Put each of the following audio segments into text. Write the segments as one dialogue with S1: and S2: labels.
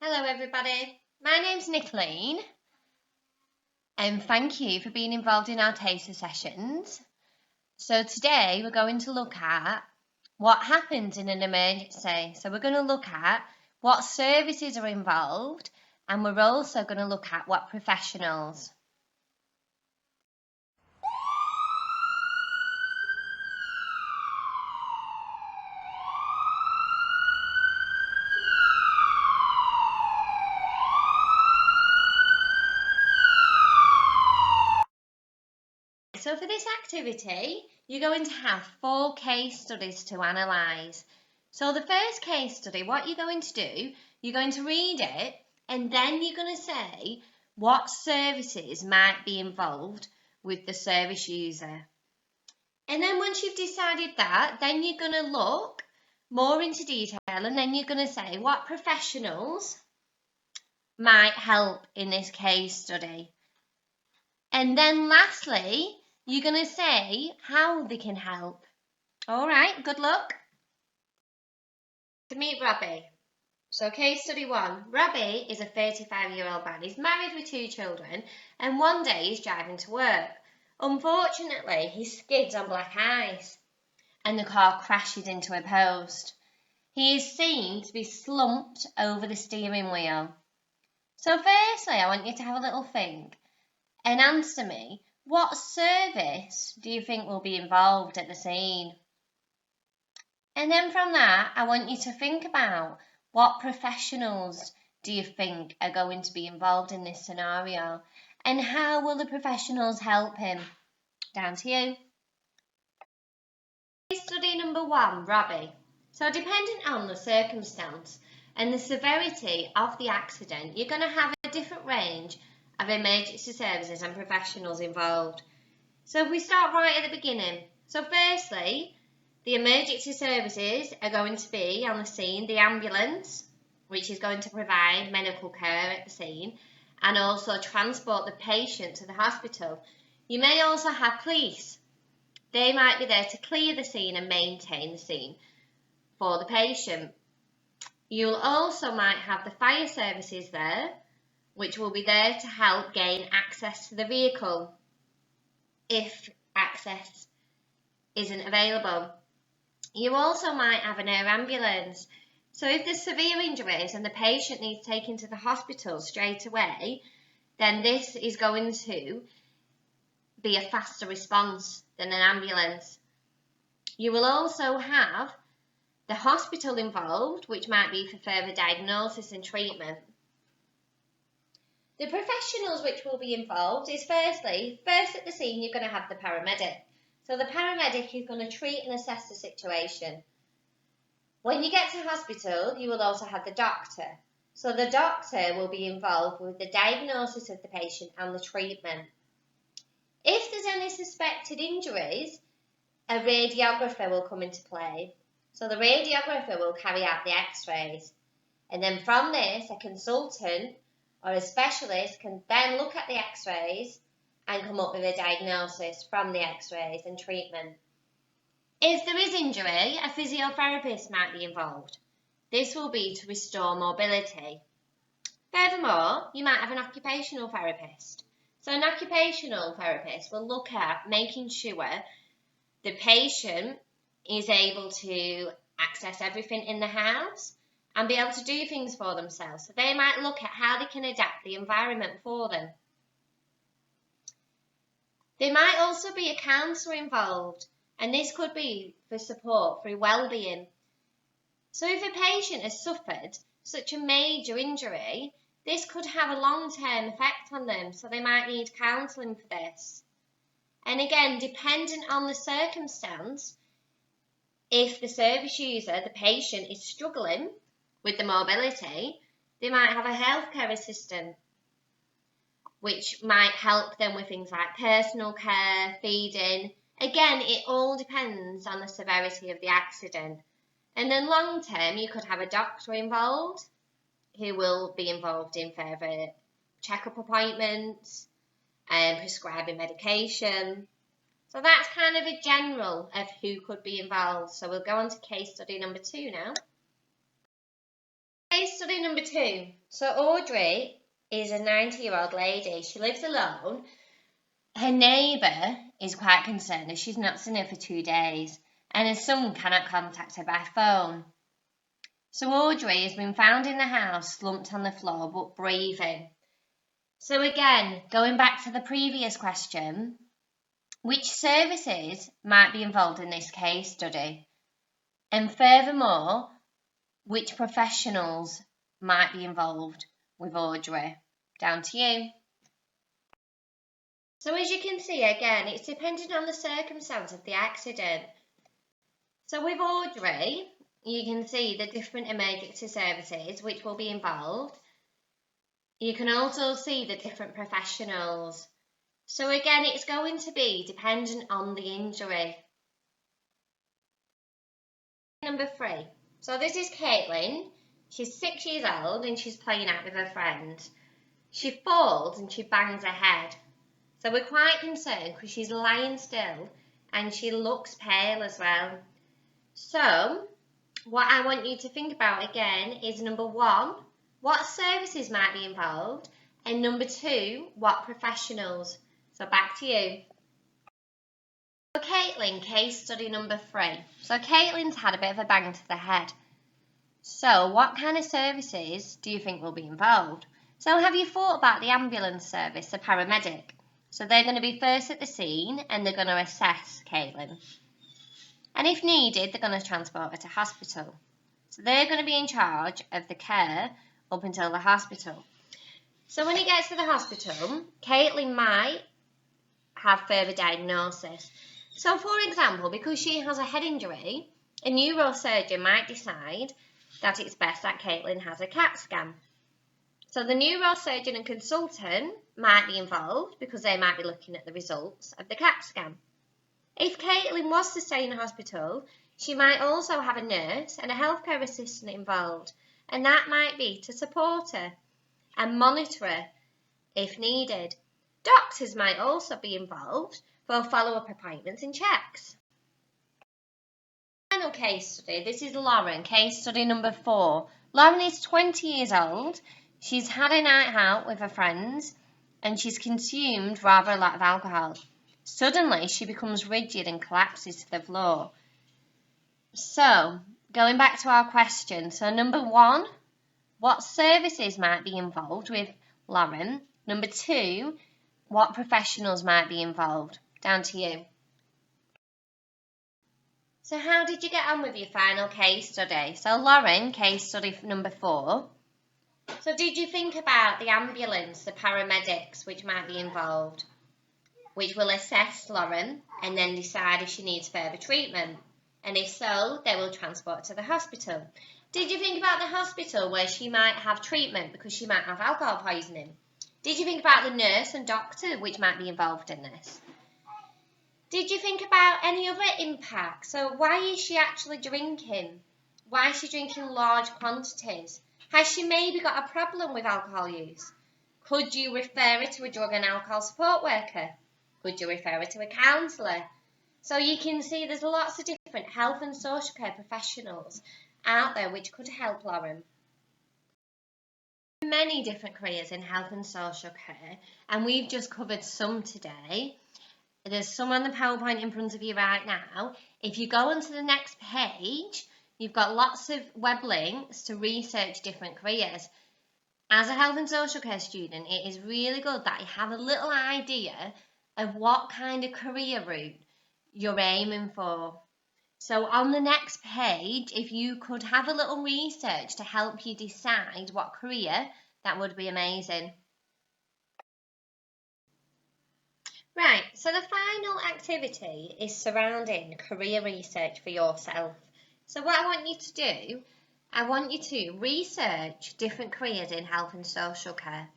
S1: Hello everybody, my name's Nicoline and thank you for being involved in our taster sessions. So today we're going to look at what happens in an emergency. So we're going to look at what services are involved and we're also going to look at what professionals. So for this activity, you're going to have 4 case studies to analyse. So the first case study, what you're going to do, you're going to read it and then you're going to say what services might be involved with the service user. And then once you've decided that, then you're going to look more into detail and then you're going to say what professionals might help in this case study. And then lastly, you're going to say how they can help. All right, good luck. To meet Robbie. So case study 1. Robbie is a 35-year-old man. He's married with 2 children and one day he's driving to work. Unfortunately, he skids on black ice and the car crashes into a post. He is seen to be slumped over the steering wheel. So firstly, I want you to have a little think and answer me, what service do you think will be involved at the scene? And then from that, I want you to think about what professionals do you think are going to be involved in this scenario and how will the professionals help him? Down to you. Case study number 1, Robbie. So depending on the circumstance and the severity of the accident, you're going to have a different range of emergency services and professionals involved. So if we start right at the beginning. So firstly, the emergency services are going to be on the scene, the ambulance, which is going to provide medical care at the scene and also transport the patient to the hospital. You may also have police. They might be there to clear the scene and maintain the scene for the patient. You'll also might have the fire services there, which will be there to help gain access to the vehicle if access isn't available. You also might have an air ambulance. So if there's severe injuries and the patient needs taken to the hospital straight away, then this is going to be a faster response than an ambulance. You will also have the hospital involved, which might be for further diagnosis and treatment. The professionals which will be involved is first at the scene you're going to have the paramedic. So the paramedic is going to treat and assess the situation. When you get to hospital, you will also have the doctor. So the doctor will be involved with the diagnosis of the patient and the treatment. If there's any suspected injuries, a radiographer will come into play. So the radiographer will carry out the x-rays. And then from this, a consultant or a specialist can then look at the x-rays and come up with a diagnosis from the x-rays and treatment. If there is injury, a physiotherapist might be involved. This will be to restore mobility. Furthermore, you might have an occupational therapist. So an occupational therapist will look at making sure the patient is able to access everything in the house and be able to do things for themselves. So they might look at how they can adapt the environment for them. There might also be a counsellor involved, and this could be for support through well-being. So if a patient has suffered such a major injury, this could have a long-term effect on them, so they might need counselling for this. And again, dependent on the circumstance, if the service user, the patient, is struggling with the mobility, they might have a healthcare assistant, which might help them with things like personal care, feeding. Again, it all depends on the severity of the accident. And then long term, you could have a doctor involved who will be involved in further checkup appointments and prescribing medication. So that's kind of a general of who could be involved. So we'll go on to case study number 2 now. Case study number 2. So Audrey is a 90-year-old lady. She lives alone. Her neighbour is quite concerned as she's not seen her for 2 days and her son cannot contact her by phone. So Audrey has been found in the house slumped on the floor but breathing. So again, going back to the previous question, which services might be involved in this case study? And furthermore, which professionals might be involved with Audrey? Down to you. So as you can see, again, it's dependent on the circumstance of the accident. So with Audrey, you can see the different emergency services which will be involved. You can also see the different professionals. So again, it's going to be dependent on the injury. Number 3. So this is Caitlin. She's 6 years old and she's playing out with her friends. She falls and she bangs her head. So we're quite concerned because she's lying still and she looks pale as well. So what I want you to think about again is number 1, what services might be involved, and number 2, what professionals. So back to you. So Caitlin, case study number 3. So Caitlin's had a bit of a bang to the head. So what kind of services do you think will be involved? So have you thought about the ambulance service, the paramedic? So they're going to be first at the scene and they're going to assess Caitlin. And if needed, they're going to transport her to hospital. So they're going to be in charge of the care up until the hospital. So when he gets to the hospital, Caitlin might have further diagnosis. So for example, because she has a head injury, a neurosurgeon might decide that it's best that Caitlin has a CAT scan. So the neurosurgeon and consultant might be involved because they might be looking at the results of the CAT scan. If Caitlin was to stay in hospital, she might also have a nurse and a healthcare assistant involved, and that might be to support her and monitor her if needed. Doctors might also be involved for follow-up appointments and checks. Final case study, this is Lauren, case study number 4. Lauren is 20 years old. She's had a night out with her friends and she's consumed rather a lot of alcohol. Suddenly, she becomes rigid and collapses to the floor. So, going back to our question, so number 1, what services might be involved with Lauren? Number 2, what professionals might be involved? Down to you. So how did you get on with your final case study? So Lauren, case study number 4. So did you think about the ambulance, the paramedics which might be involved, which will assess Lauren and then decide if she needs further treatment? And if so, they will transport her to the hospital. Did you think about the hospital where she might have treatment because she might have alcohol poisoning? Did you think about the nurse and doctor which might be involved in this? Did you think about any other impact? So why is she actually drinking? Why is she drinking large quantities? Has she maybe got a problem with alcohol use? Could you refer her to a drug and alcohol support worker? Could you refer her to a counsellor? So you can see there's lots of different health and social care professionals out there which could help Lauren. Many different careers in health and social care, and we've just covered some today. There's some on the PowerPoint in front of you right now. If you go onto the next page, you've got lots of web links to research different careers. As a health and social care student, it is really good that you have a little idea of what kind of career route you're aiming for. So on the next page, if you could have a little research to help you decide what career, that would be amazing. Right, so the final activity is surrounding career research for yourself. So what I want you to do, I want you to research different careers in health and social care.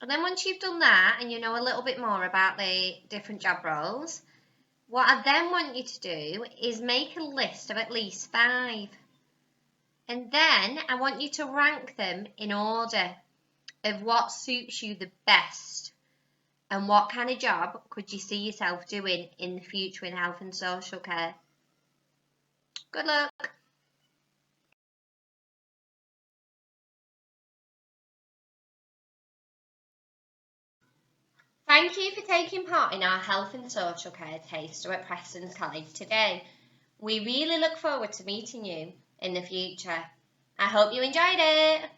S1: And then once you've done that and you know a little bit more about the different job roles, what I then want you to do is make a list of at least 5. And then I want you to rank them in order of what suits you the best and what kind of job could you see yourself doing in the future in health and social care. Good luck. Thank you for taking part in our health and social care taster at Preston's College today. We really look forward to meeting you in the future. I hope you enjoyed it.